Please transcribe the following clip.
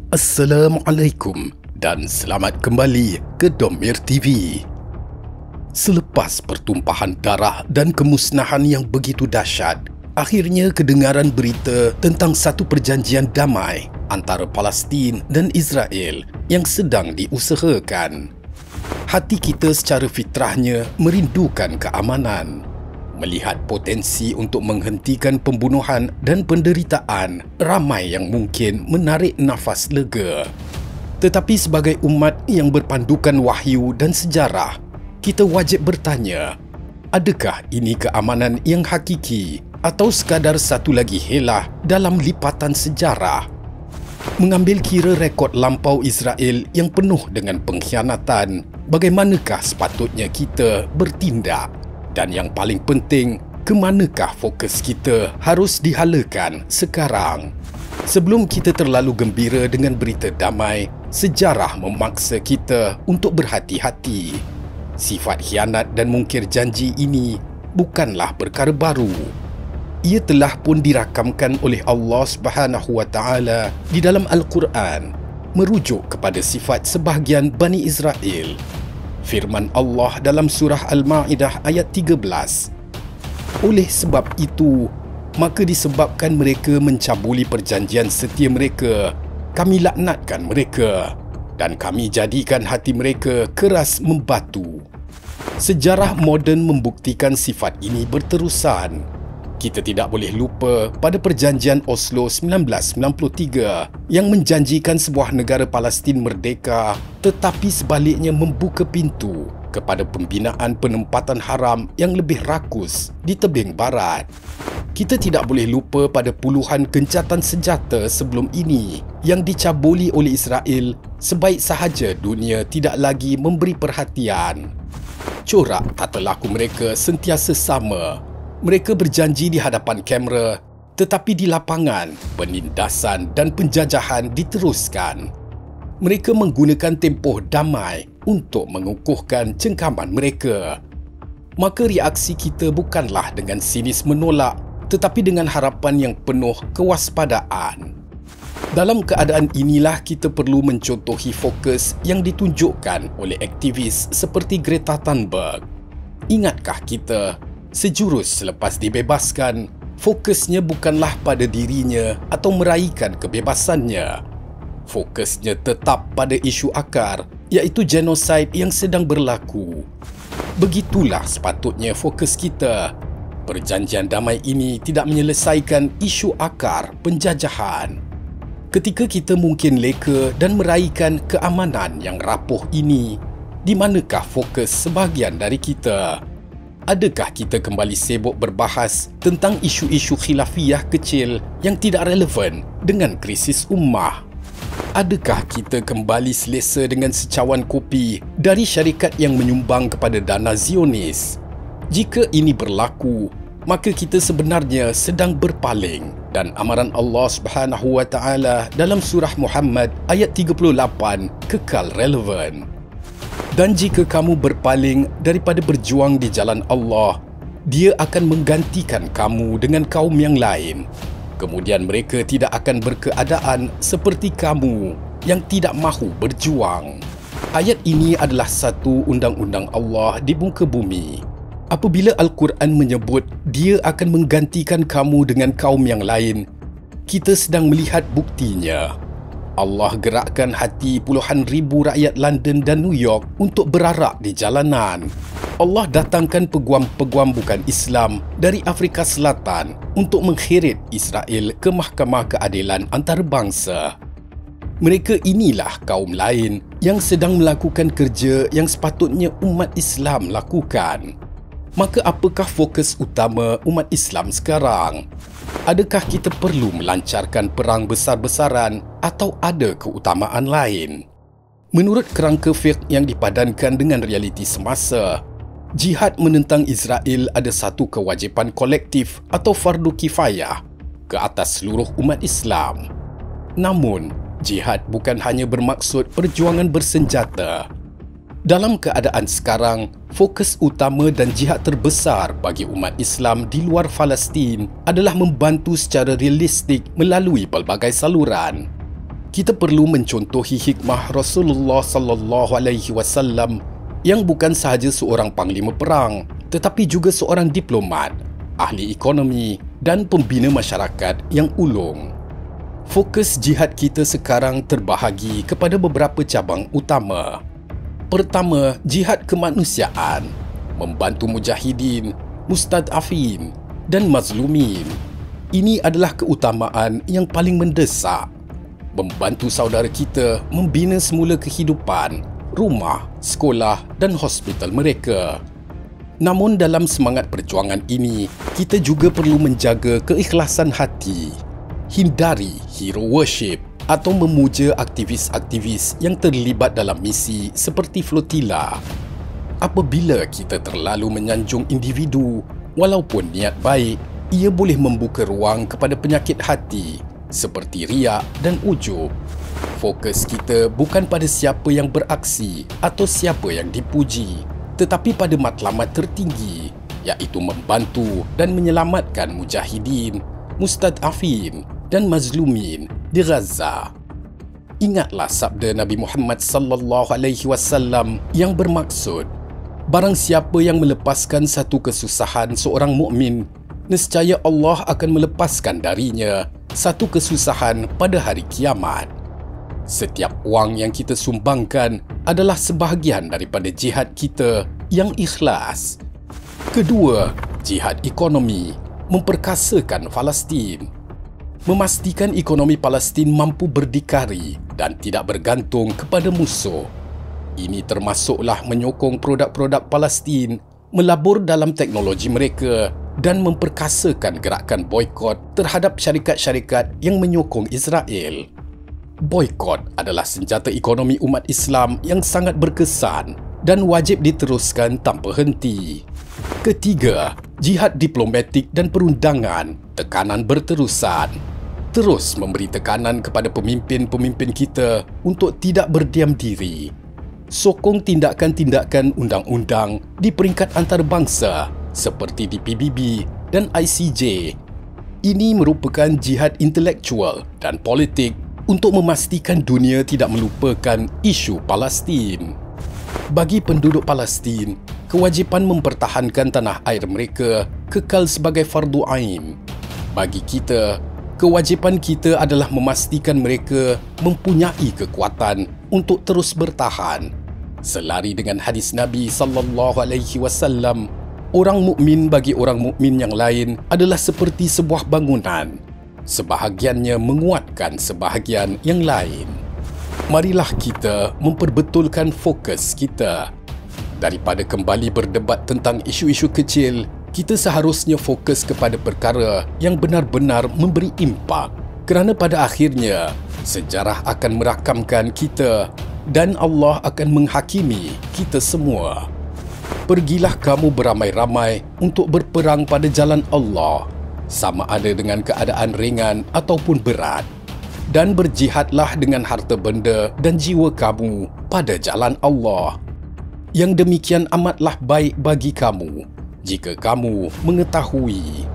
Assalamualaikum dan selamat kembali ke Domir TV. Selepas pertumpahan darah dan kemusnahan yang begitu dahsyat, akhirnya kedengaran berita tentang satu perjanjian damai antara Palestin dan Israel yang sedang diusahakan. Hati kita secara fitrahnya merindukan keamanan. Melihat potensi untuk menghentikan pembunuhan dan penderitaan, ramai yang mungkin menarik nafas lega. Tetapi sebagai umat yang berpandukan wahyu dan sejarah, kita wajib bertanya, adakah ini keamanan yang hakiki atau sekadar satu lagi helah dalam lipatan sejarah? Mengambil kira rekod lampau Israel yang penuh dengan pengkhianatan, bagaimanakah sepatutnya kita bertindak? Dan yang paling penting, ke manakah fokus kita harus dihalakan sekarang? Sebelum kita terlalu gembira dengan berita damai, sejarah memaksa kita untuk berhati-hati. Sifat khianat dan mungkir janji ini bukanlah perkara baru. Ia telah pun dirakamkan oleh Allah Subhanahu wa Taala di dalam Al-Quran, merujuk kepada sifat sebahagian Bani Israel. Firman Allah dalam surah Al-Ma'idah ayat 13. Oleh sebab itu, maka disebabkan mereka mencabuli perjanjian setia mereka, kami laknatkan mereka dan kami jadikan hati mereka keras membatu. Sejarah moden membuktikan sifat ini berterusan. Kita tidak boleh lupa pada perjanjian Oslo 1993 yang menjanjikan sebuah negara Palestin merdeka, tetapi sebaliknya membuka pintu kepada pembinaan penempatan haram yang lebih rakus di tebing barat. Kita tidak boleh lupa pada puluhan gencatan senjata sebelum ini yang dicabuli oleh Israel sebaik sahaja dunia tidak lagi memberi perhatian. Corak tata laku mereka sentiasa sama. Mereka berjanji di hadapan kamera, tetapi di lapangan, penindasan dan penjajahan diteruskan. Mereka menggunakan tempoh damai untuk mengukuhkan cengkaman mereka. Maka reaksi kita bukanlah dengan sinis menolak, tetapi dengan harapan yang penuh kewaspadaan. Dalam keadaan inilah kita perlu mencontohi fokus yang ditunjukkan oleh aktivis seperti Greta Thunberg. Ingatkah kita, sejurus selepas dibebaskan, fokusnya bukanlah pada dirinya atau meraihkan kebebasannya. Fokusnya tetap pada isu akar, iaitu genosid yang sedang berlaku. Begitulah sepatutnya fokus kita. Perjanjian damai ini tidak menyelesaikan isu akar penjajahan. Ketika kita mungkin leka dan meraihkan keamanan yang rapuh ini, di manakah fokus sebahagian dari kita? Adakah kita kembali sibuk berbahas tentang isu-isu khilafiyah kecil yang tidak relevan dengan krisis ummah? Adakah kita kembali selesa dengan secawan kopi dari syarikat yang menyumbang kepada dana Zionis? Jika ini berlaku, maka kita sebenarnya sedang berpaling dan amaran Allah Subhanahu wa Taala dalam surah Muhammad ayat 38 kekal relevan. Dan jika kamu berpaling daripada berjuang di jalan Allah, Dia akan menggantikan kamu dengan kaum yang lain. Kemudian mereka tidak akan berkeadaan seperti kamu yang tidak mahu berjuang. Ayat ini adalah satu undang-undang Allah di muka bumi. Apabila Al-Quran menyebut Dia akan menggantikan kamu dengan kaum yang lain, kita sedang melihat buktinya. Allah gerakkan hati puluhan ribu rakyat London dan New York untuk berarak di jalanan. Allah datangkan peguam-peguam bukan Islam dari Afrika Selatan untuk mengheret Israel ke Mahkamah Keadilan Antarabangsa. Mereka inilah kaum lain yang sedang melakukan kerja yang sepatutnya umat Islam lakukan. Maka apakah fokus utama umat Islam sekarang? Adakah kita perlu melancarkan perang besar-besaran atau ada keutamaan lain? Menurut kerangka fiqh yang dipadankan dengan realiti semasa, jihad menentang Israel ada satu kewajipan kolektif atau fardu kifayah ke atas seluruh umat Islam. Namun, jihad bukan hanya bermaksud perjuangan bersenjata. Dalam keadaan sekarang, fokus utama dan jihad terbesar bagi umat Islam di luar Palestin adalah membantu secara realistik melalui pelbagai saluran. kita perlu mencontohi hikmah Rasulullah sallallahu alaihi wasallam yang bukan sahaja seorang panglima perang tetapi juga seorang diplomat, ahli ekonomi dan pembina masyarakat yang ulung. Fokus jihad kita sekarang terbahagi kepada beberapa cabang utama. Pertama, jihad kemanusiaan, membantu mujahidin, mustad'afin dan mazlumin. Ini adalah keutamaan yang paling mendesak. Membantu saudara kita membina semula kehidupan, rumah, sekolah dan hospital mereka. Namun dalam semangat perjuangan ini, kita juga perlu menjaga keikhlasan hati. Hindari hero worship atau memuja aktivis-aktivis yang terlibat dalam misi seperti flotila. Apabila kita terlalu menyanjung individu, walaupun niat baik, ia boleh membuka ruang kepada penyakit hati seperti riak dan ujub. Fokus kita bukan pada siapa yang beraksi atau siapa yang dipuji, tetapi pada matlamat tertinggi, iaitu membantu dan menyelamatkan mujahidin, mustad'afin dan mazlumin di Gaza. Ingatlah sabda Nabi Muhammad sallallahu alaihi wasallam yang bermaksud, barang siapa yang melepaskan satu kesusahan seorang mukmin, nescaya Allah akan melepaskan darinya satu kesusahan pada hari kiamat. Setiap wang yang kita sumbangkan adalah sebahagian daripada jihad kita yang ikhlas. Kedua, jihad ekonomi, memperkasakan Palestin. Memastikan ekonomi Palestin mampu berdikari dan tidak bergantung kepada musuh. Ini termasuklah menyokong produk-produk Palestin, melabur dalam teknologi mereka dan memperkasakan gerakan boikot terhadap syarikat-syarikat yang menyokong Israel. Boikot adalah senjata ekonomi umat Islam yang sangat berkesan dan wajib diteruskan tanpa henti. Ketiga, jihad diplomatik dan perundangan, tekanan berterusan. Terus memberi tekanan kepada pemimpin-pemimpin kita untuk tidak berdiam diri. Sokong tindakan-tindakan undang-undang di peringkat antarabangsa seperti di PBB dan ICJ. Ini merupakan jihad intelektual dan politik untuk memastikan dunia tidak melupakan isu Palestin. Bagi penduduk Palestin, kewajipan mempertahankan tanah air mereka kekal sebagai fardu ain. Bagi kita, kewajipan kita adalah memastikan mereka mempunyai kekuatan untuk terus bertahan. Selari dengan hadis Nabi sallallahu alaihi wasallam, orang mukmin bagi orang mukmin yang lain adalah seperti sebuah bangunan. Sebahagiannya menguatkan sebahagian yang lain. Marilah kita memperbetulkan fokus kita. Daripada kembali berdebat tentang isu-isu kecil, kita seharusnya fokus kepada perkara yang benar-benar memberi impak, kerana pada akhirnya sejarah akan merakamkan kita dan Allah akan menghakimi kita semua. Pergilah kamu beramai-ramai untuk berperang pada jalan Allah, sama ada dengan keadaan ringan ataupun berat, dan berjihadlah dengan harta benda dan jiwa kamu pada jalan Allah. Yang demikian amatlah baik bagi kamu jika kamu mengetahui.